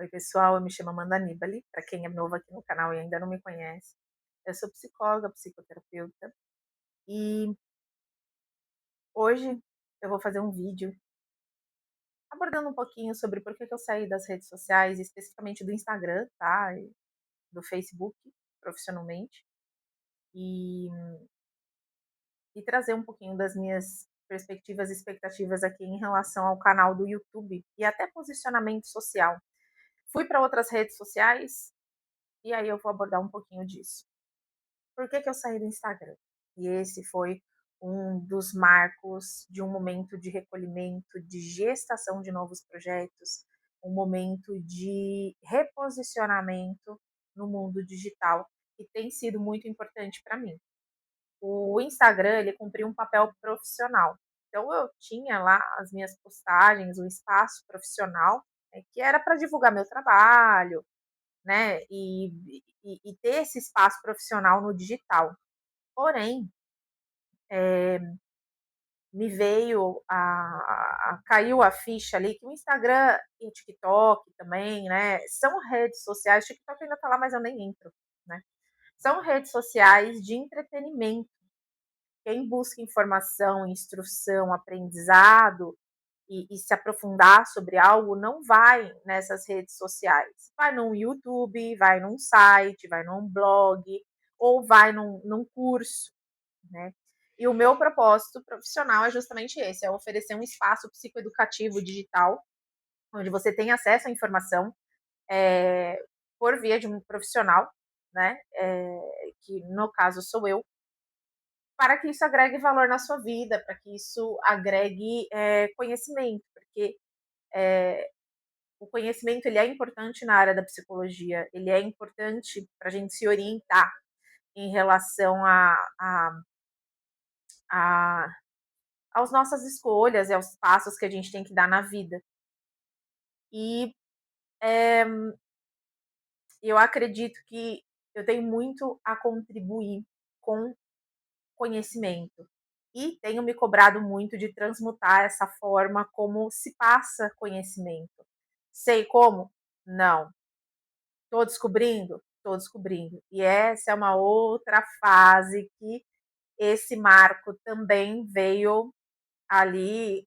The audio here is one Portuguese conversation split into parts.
Oi, pessoal, eu me chamo Amanda Aníbali, para quem é novo aqui no canal e ainda não me conhece. Eu sou psicóloga, psicoterapeuta e hoje eu vou fazer um vídeo abordando um pouquinho sobre por que que eu saí das redes sociais, especificamente do Instagram, tá? E do Facebook, profissionalmente, e, e trazer um pouquinho das minhas perspectivas e expectativas aqui em relação ao canal do YouTube e até posicionamento social. Fui para outras redes sociais e aí eu vou abordar um pouquinho disso. Por que que eu saí do Instagram? E esse foi um dos marcos de um momento de recolhimento, de gestação de novos projetos, um momento de reposicionamento no mundo digital, que tem sido muito importante para mim. O Instagram, ele cumpriu um papel profissional. Então eu tinha lá as minhas postagens, um espaço profissional, né, que era para divulgar meu trabalho, né, e ter esse espaço profissional no digital. Porém, me veio caiu a ficha ali que o Instagram e o TikTok também, né, são redes sociais. O TikTok ainda tá lá, mas eu nem entro, né. São redes sociais de entretenimento. Quem busca informação, instrução, aprendizado e se aprofundar sobre algo, não vai nessas redes sociais. Vai num YouTube, vai num site, vai num blog, ou vai num curso, né? E o meu propósito profissional é justamente esse, é oferecer um espaço psicoeducativo digital, onde você tem acesso à informação por via de um profissional, né? Que no caso sou eu, para que isso agregue valor na sua vida, para que isso agregue conhecimento, porque o conhecimento ele é importante na área da psicologia, ele é importante para a gente se orientar em relação a aos nossas escolhas e aos passos que a gente tem que dar na vida. E eu acredito que eu tenho muito a contribuir com conhecimento. E tenho me cobrado muito de transmutar essa forma como se passa conhecimento. Sei como? Não. Estou descobrindo? Estou descobrindo. E essa é uma outra fase que esse marco também veio ali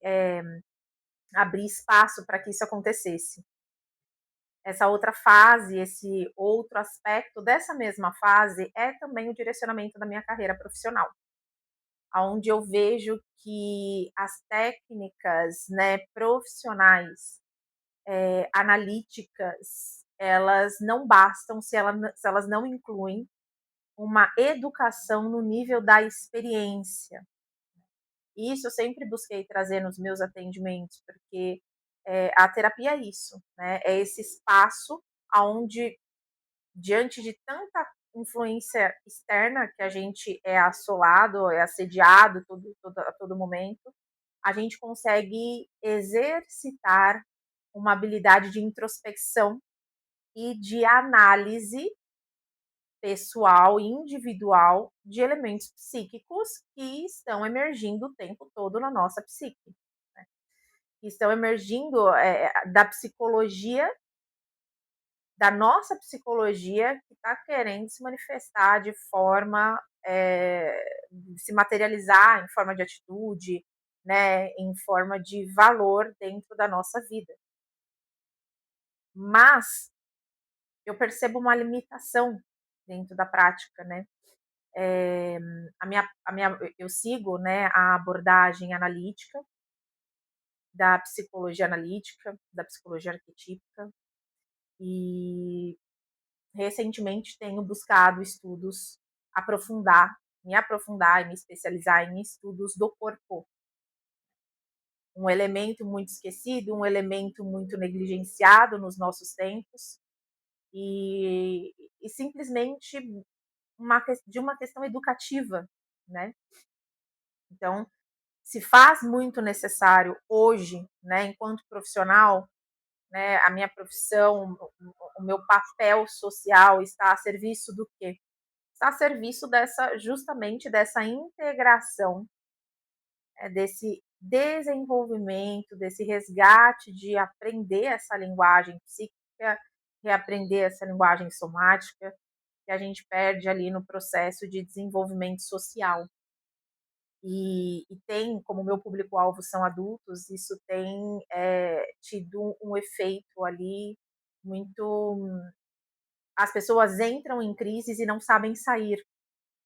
abrir espaço para que isso acontecesse. Essa outra fase, esse outro aspecto dessa mesma fase é também o direcionamento da minha carreira profissional, onde eu vejo que as técnicas, né, profissionais, analíticas, elas não bastam se elas não incluem uma educação no nível da experiência. Isso eu sempre busquei trazer nos meus atendimentos, porque a terapia é isso, né? É esse espaço onde, diante de tanta influência externa que a gente é assolado, é assediado a todo momento, a gente consegue exercitar uma habilidade de introspecção e de análise pessoal e individual de elementos psíquicos que estão emergindo o tempo todo na nossa psique, né? Que estão emergindo da psicologia, da nossa psicologia, que está querendo se manifestar de forma, se materializar em forma de atitude, né, em forma de valor dentro da nossa vida. Mas eu percebo uma limitação dentro da prática, né? Eu sigo, né, a abordagem analítica da psicologia analítica, da psicologia arquetípica, e recentemente tenho buscado estudos, aprofundar e me especializar em estudos do corpo. Um elemento muito esquecido, um elemento muito negligenciado nos nossos tempos, e, e simplesmente de uma questão educativa, né? Então, se faz muito necessário hoje, né, enquanto profissional, né, a minha profissão, o meu papel social está a serviço do quê? Está a serviço justamente dessa integração, desse desenvolvimento, desse resgate de aprender essa linguagem psíquica reaprender essa linguagem somática que a gente perde ali no processo de desenvolvimento social. E tem, como meu público-alvo são adultos, isso tem tido um efeito ali muito. As pessoas entram em crises e não sabem sair.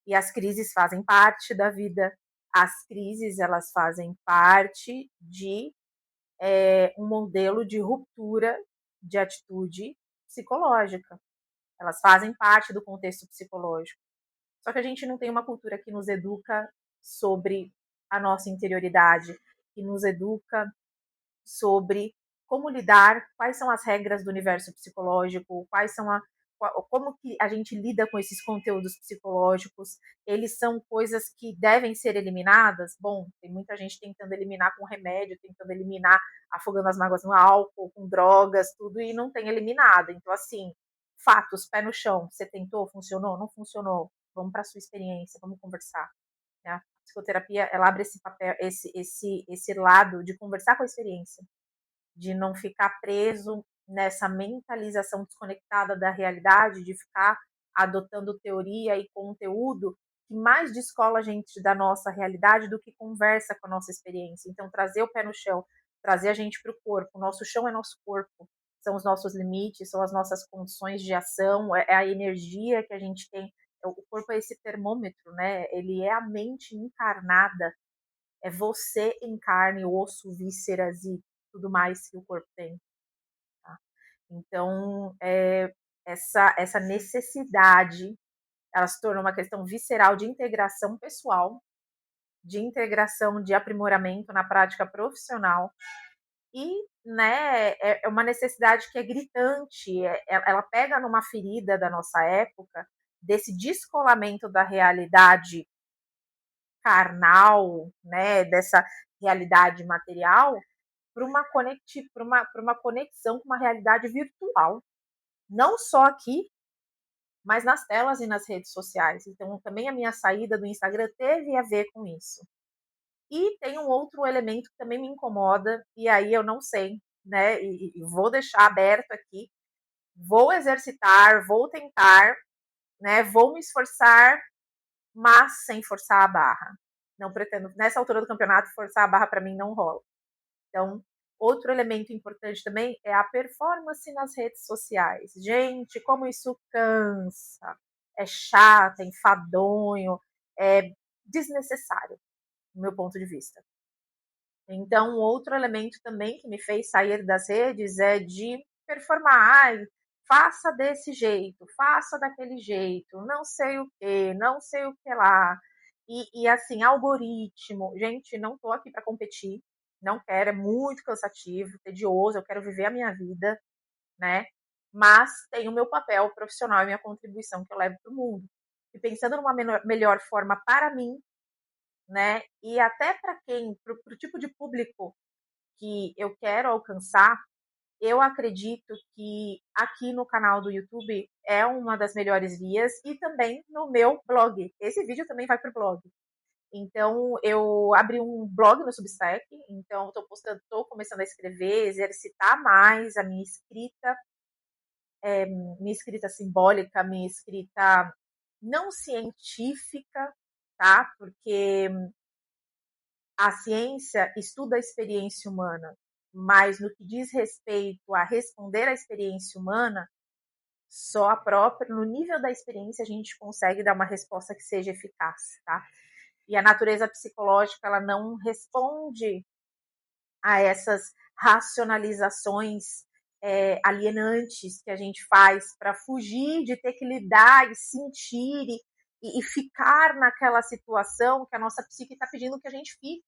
E as crises fazem parte da vida. As crises, elas fazem parte de um modelo de ruptura de atitude psicológica. Elas fazem parte do contexto psicológico. Só que a gente não tem uma cultura que nos educa sobre a nossa interioridade, que nos educa sobre como lidar, quais são as regras do universo psicológico, como que a gente lida com esses conteúdos psicológicos. Eles são coisas que devem ser eliminadas? Bom, tem muita gente tentando eliminar com remédio, tentando eliminar afogando as mágoas no álcool, com drogas, tudo, e não tem eliminado. Então, assim, fatos, pé no chão. Você tentou? Funcionou? Não funcionou? Vamos para a sua experiência, vamos conversar. Né? A psicoterapia, ela abre esse papel, esse lado de conversar com a experiência, de não ficar preso nessa mentalização desconectada da realidade, de ficar adotando teoria e conteúdo que mais descola a gente da nossa realidade do que conversa com a nossa experiência. Então, trazer o pé no chão, trazer a gente para o corpo. O nosso chão é nosso corpo, são os nossos limites, são as nossas condições de ação, é a energia que a gente tem. O corpo é esse termômetro, né? Ele é a mente encarnada, é você em carne, osso, vísceras e tudo mais que o corpo tem. Tá? Então, essa necessidade, ela se tornou uma questão visceral de integração pessoal, de integração, de aprimoramento na prática profissional, e né, é uma necessidade que é gritante, ela pega numa ferida da nossa época, desse descolamento da realidade carnal, né, dessa realidade material, para uma conexão com uma realidade virtual. Não só aqui, mas nas telas e nas redes sociais. Então, também a minha saída do Instagram teve a ver com isso. E tem um outro elemento que também me incomoda, e aí eu não sei, né? E vou deixar aberto aqui. Vou exercitar, vou tentar, né? Vou me esforçar, mas sem forçar a barra. Não pretendo, nessa altura do campeonato, forçar a barra para mim não rola. Então, outro elemento importante também é a performance nas redes sociais. Gente, como isso cansa, é chato, é enfadonho, é desnecessário, do meu ponto de vista. Então, outro elemento também que me fez sair das redes é de performar. Ai, faça desse jeito, faça daquele jeito, não sei o que, não sei o que lá. E assim, algoritmo. Gente, não tô aqui para competir, não quero, é muito cansativo, tedioso, eu quero viver a minha vida, né? Mas tem o meu papel profissional e minha contribuição que eu levo para o mundo. E pensando numa melhor forma para mim, né? E até para quem, para o tipo de público que eu quero alcançar, eu acredito que aqui no canal do YouTube é uma das melhores vias e também no meu blog. Esse vídeo também vai para o blog. Então, eu abri um blog no Substack, então estou começando a escrever, exercitar mais a minha escrita simbólica, minha escrita não científica, tá? Porque a ciência estuda a experiência humana, mas no que diz respeito a responder à experiência humana, só a própria, no nível da experiência, a gente consegue dar uma resposta que seja eficaz, tá? E a natureza psicológica, ela não responde a essas racionalizações alienantes que a gente faz para fugir de ter que lidar e sentir e ficar naquela situação que a nossa psique está pedindo que a gente fique.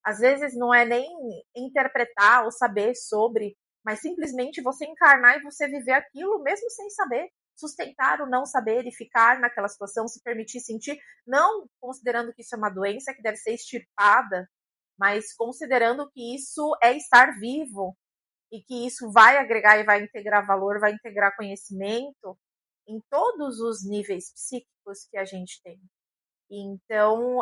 Às vezes não é nem interpretar ou saber sobre, mas simplesmente você encarnar e você viver aquilo mesmo sem saber. Sustentar o não saber e ficar naquela situação, se permitir sentir, não considerando que isso é uma doença que deve ser extirpada, mas considerando que isso é estar vivo e que isso vai agregar e vai integrar valor, vai integrar conhecimento em todos os níveis psíquicos que a gente tem. Então,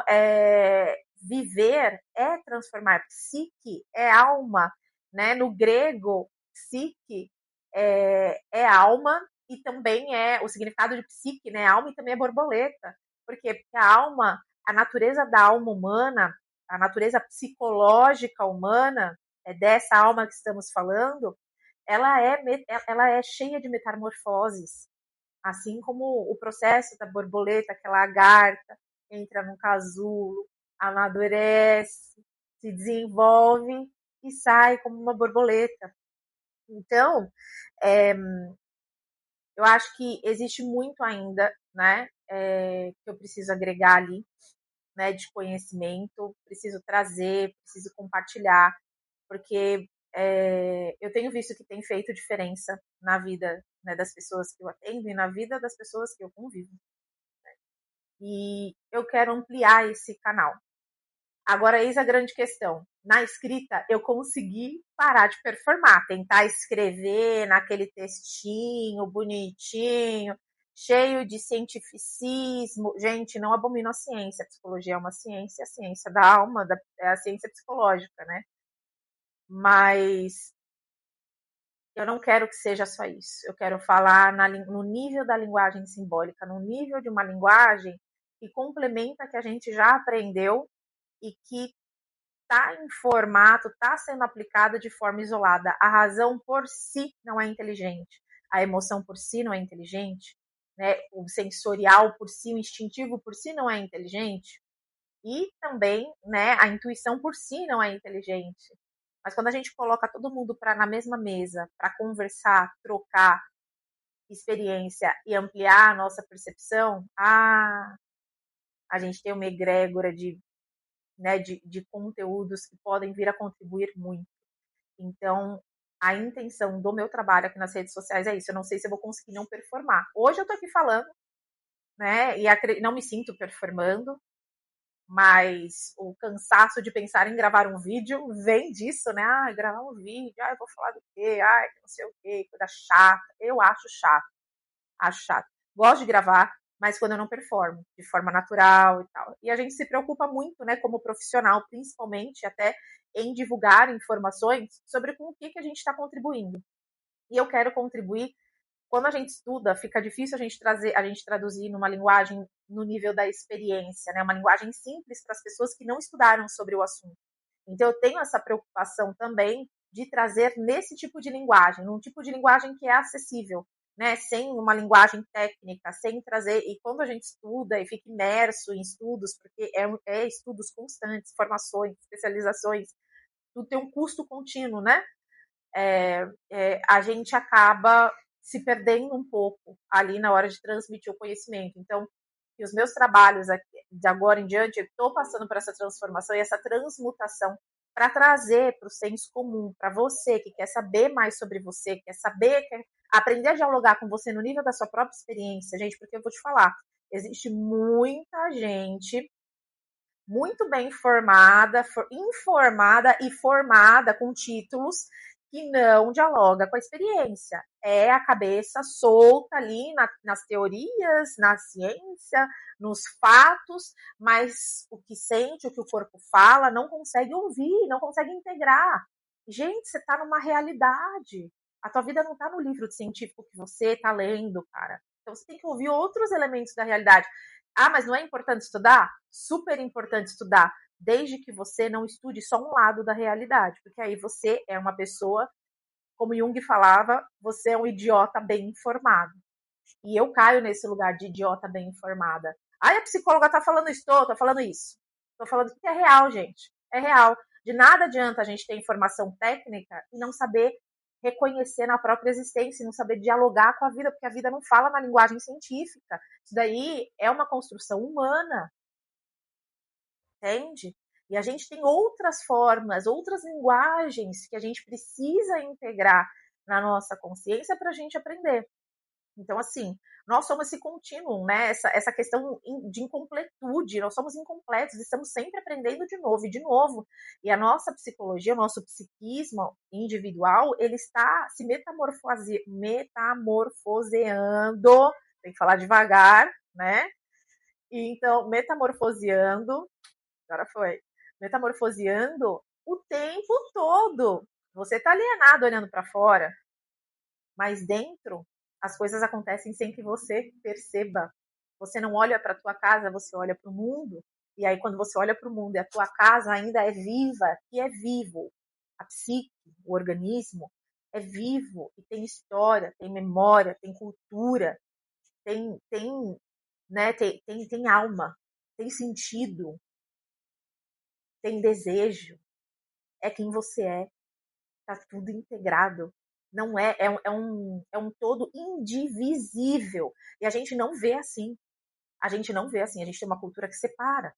viver é transformar. Psique é alma, né? No grego, psique é alma e também o significado de psique, né? Alma e também é borboleta. Por quê? Porque a alma, a natureza da alma humana, a natureza psicológica humana, dessa alma que estamos falando, ela é cheia de metamorfoses. Assim como o processo da borboleta, que a lagarta entra num casulo, amadurece, se desenvolve e sai como uma borboleta. Então, é, eu acho que existe muito ainda, né, que eu preciso agregar ali, né, de conhecimento, preciso trazer, preciso compartilhar, porque eu tenho visto que tem feito diferença na vida, né, das pessoas que eu atendo e na vida das pessoas que eu convivo. E eu quero ampliar esse canal. Agora, eis a grande questão. Na escrita, eu consegui parar de performar, tentar escrever naquele textinho bonitinho, cheio de cientificismo. Gente, não abomino a ciência. A psicologia é uma ciência, a ciência da alma, é a ciência psicológica, né? Mas eu não quero que seja só isso. Eu quero falar no nível da linguagem simbólica, no nível de uma linguagem que complementa o que a gente já aprendeu e que está em formato, está sendo aplicada de forma isolada. A razão por si não é inteligente, a emoção por si não é inteligente, né? O sensorial por si, o instintivo por si não é inteligente, e também, né, a intuição por si não é inteligente. Mas quando a gente coloca todo mundo na mesma mesa para conversar, trocar experiência e ampliar a nossa percepção, a gente tem uma egrégora de conteúdos que podem vir a contribuir muito. Então, a intenção do meu trabalho aqui nas redes sociais é isso. Eu não sei se eu vou conseguir não performar. Hoje eu tô aqui falando, né? E não me sinto performando, mas o cansaço de pensar em gravar um vídeo vem disso, né? Ah, gravar um vídeo, eu vou falar do quê? Não sei o quê, coisa chata. Eu acho chato. Gosto de gravar, mas quando eu não performo, de forma natural e tal. E a gente se preocupa muito, né, como profissional, principalmente até em divulgar informações sobre com o que a gente está contribuindo. E eu quero contribuir. Quando a gente estuda, fica difícil a gente traduzir numa linguagem no nível da experiência, né? Uma linguagem simples para as pessoas que não estudaram sobre o assunto. Então, eu tenho essa preocupação também de trazer nesse tipo de linguagem, num tipo de linguagem que é acessível, né? Sem uma linguagem técnica, sem trazer. E quando a gente estuda e fica imerso em estudos, porque é estudos constantes, formações, especializações, tudo tem um custo contínuo, né? A gente acaba se perdendo um pouco ali na hora de transmitir o conhecimento. Então, que os meus trabalhos aqui, de agora em diante, eu estou passando por essa transformação e essa transmutação para trazer para o senso comum, para você que quer saber mais sobre você, quer aprender a dialogar com você no nível da sua própria experiência, gente, porque eu vou te falar, existe muita gente muito bem informada e formada com títulos que não dialoga com a experiência. É a cabeça solta ali nas teorias, na ciência, nos fatos, mas o que sente, o que o corpo fala, não consegue ouvir, não consegue integrar. Gente, você está numa realidade. A tua vida não está no livro científico que você está lendo, cara. Então você tem que ouvir outros elementos da realidade. Ah, mas não é importante estudar? Super importante estudar, desde que você não estude só um lado da realidade, porque aí você é uma pessoa, como Jung falava, você é um idiota bem informado. E eu caio nesse lugar de idiota bem informada. Ah, a psicóloga tá falando isso, tô falando isso. Tô falando que é real, gente. É real. De nada adianta a gente ter informação técnica e não saber reconhecer na própria existência, não saber dialogar com a vida, porque a vida não fala na linguagem científica. Isso daí é uma construção humana, entende? E a gente tem outras formas, outras linguagens que a gente precisa integrar na nossa consciência para a gente aprender. Então, assim, nós somos esse contínuo, né? Essa questão de incompletude, nós somos incompletos, estamos sempre aprendendo de novo e de novo. E a nossa psicologia, o nosso psiquismo individual, ele está se metamorfoseando, tem que falar devagar, né? E então, metamorfoseando, agora foi, metamorfoseando o tempo todo. Você está alienado olhando para fora, mas dentro as coisas acontecem sem que você perceba. Você não olha para a tua casa, você olha para o mundo, e aí quando você olha para o mundo e a tua casa ainda é viva, e é vivo, a psique, o organismo é vivo e tem história, tem memória, tem cultura, tem, né, tem alma, tem sentido, tem desejo, é quem você é, tá tudo integrado. Não é um todo indivisível. E a gente não vê assim. A gente não vê assim, a gente tem uma cultura que separa.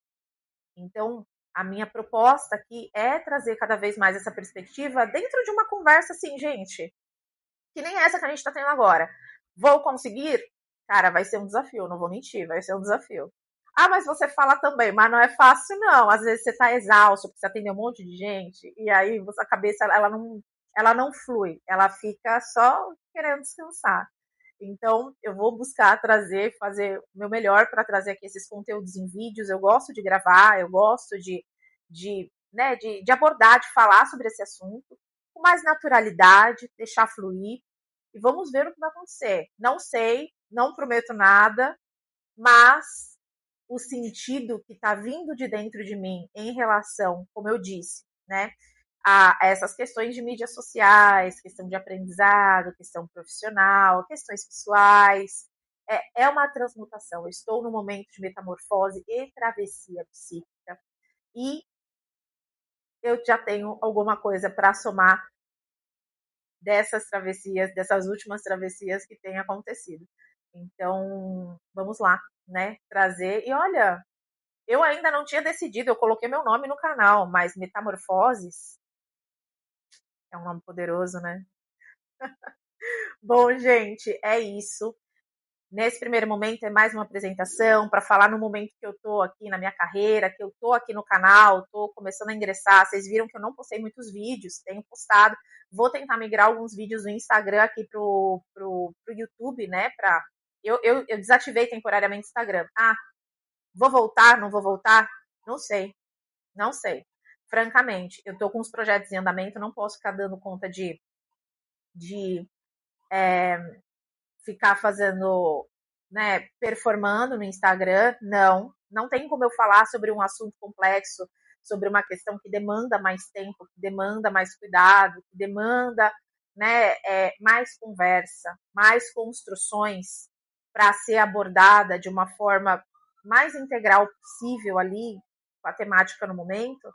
Então, a minha proposta aqui é trazer cada vez mais essa perspectiva dentro de uma conversa assim, gente, que nem essa que a gente está tendo agora. Vou conseguir? Cara, vai ser um desafio, não vou mentir, vai ser um desafio. Ah, mas você fala também, mas não é fácil, não. Às vezes você está exausto, porque você atende um monte de gente, e aí a cabeça ela não flui, ela fica só querendo descansar. Então, eu vou buscar trazer, fazer o meu melhor para trazer aqui esses conteúdos em vídeos. Eu gosto de gravar, eu gosto de abordar, de falar sobre esse assunto com mais naturalidade, deixar fluir e vamos ver o que vai acontecer. Não sei, não prometo nada, mas o sentido que está vindo de dentro de mim em relação, como eu disse, né, a essas questões de mídias sociais, questão de aprendizado, questão profissional, questões pessoais, é uma transmutação. Eu estou no momento de metamorfose e travessia psíquica e eu já tenho alguma coisa para somar dessas travessias, dessas últimas travessias que têm acontecido. Então, vamos lá, né? Trazer. E olha, eu ainda não tinha decidido, eu coloquei meu nome no canal, mas Metamorfoses é um nome poderoso, né? Bom, gente, é isso. Nesse primeiro momento é mais uma apresentação para falar no momento que eu estou aqui na minha carreira, que eu estou aqui no canal, estou começando a ingressar. Vocês viram que eu não postei muitos vídeos, tenho postado. Vou tentar migrar alguns vídeos do Instagram aqui pro YouTube, né? Eu desativei temporariamente o Instagram. Ah, vou voltar, não vou voltar? Não sei, não sei. Francamente, eu estou com os projetos em andamento, não posso ficar dando conta de ficar fazendo, né, performando no Instagram, não tem como eu falar sobre um assunto complexo, sobre uma questão que demanda mais tempo, que demanda mais cuidado, que demanda, né, mais conversa, mais construções para ser abordada de uma forma mais integral possível ali, com a temática no momento,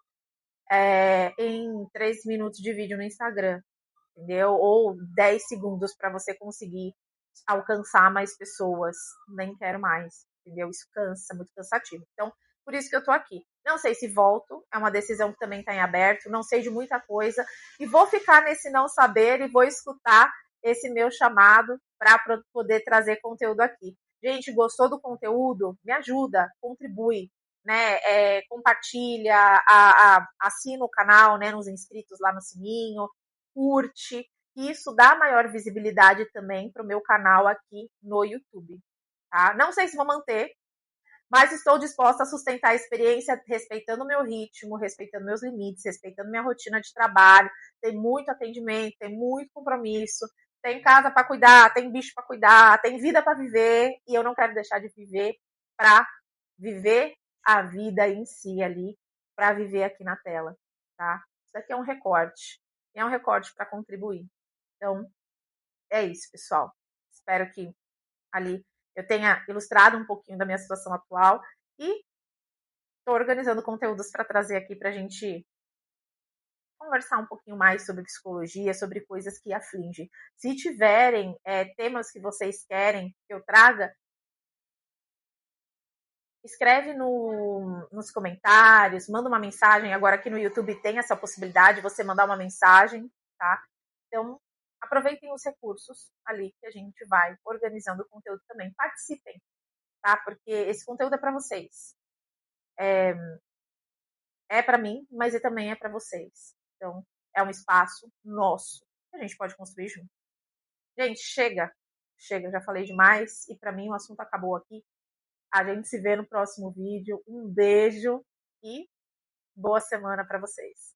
em 3 minutos de vídeo no Instagram, entendeu? Ou 10 segundos para você conseguir alcançar mais pessoas. Nem quero mais, entendeu? Isso cansa, muito cansativo. Então, por isso que eu tô aqui. Não sei se volto, é uma decisão que também está em aberto, não sei de muita coisa, e vou ficar nesse não saber e vou escutar esse meu chamado para poder trazer conteúdo aqui. Gente, gostou do conteúdo? Me ajuda, contribui, né? Compartilha, assina o canal, né? Nos inscritos lá no sininho, curte. Isso dá maior visibilidade também para o meu canal aqui no YouTube. Tá? Não sei se vou manter, mas estou disposta a sustentar a experiência respeitando o meu ritmo, respeitando meus limites, respeitando minha rotina de trabalho. Tem muito atendimento, tem muito compromisso, tem casa para cuidar, tem bicho para cuidar, tem vida para viver e eu não quero deixar de viver para viver a vida em si ali, para viver aqui na tela, tá? Isso aqui é um recorte, é um recorte para contribuir. Então, é isso, pessoal. Espero que ali eu tenha ilustrado um pouquinho da minha situação atual e estou organizando conteúdos para trazer aqui para a gente conversar um pouquinho mais sobre psicologia, sobre coisas que afligem. Se tiverem temas que vocês querem que eu traga, escreve nos comentários, manda uma mensagem. Agora aqui no YouTube tem essa possibilidade de você mandar uma mensagem, tá? Então, aproveitem os recursos ali que a gente vai organizando o conteúdo também. Participem, tá? Porque esse conteúdo é para vocês. É para mim, mas também é para vocês. Então, é um espaço nosso que a gente pode construir junto. Gente, chega. Chega, já falei demais e para mim o assunto acabou aqui. A gente se vê no próximo vídeo. Um beijo e boa semana para vocês.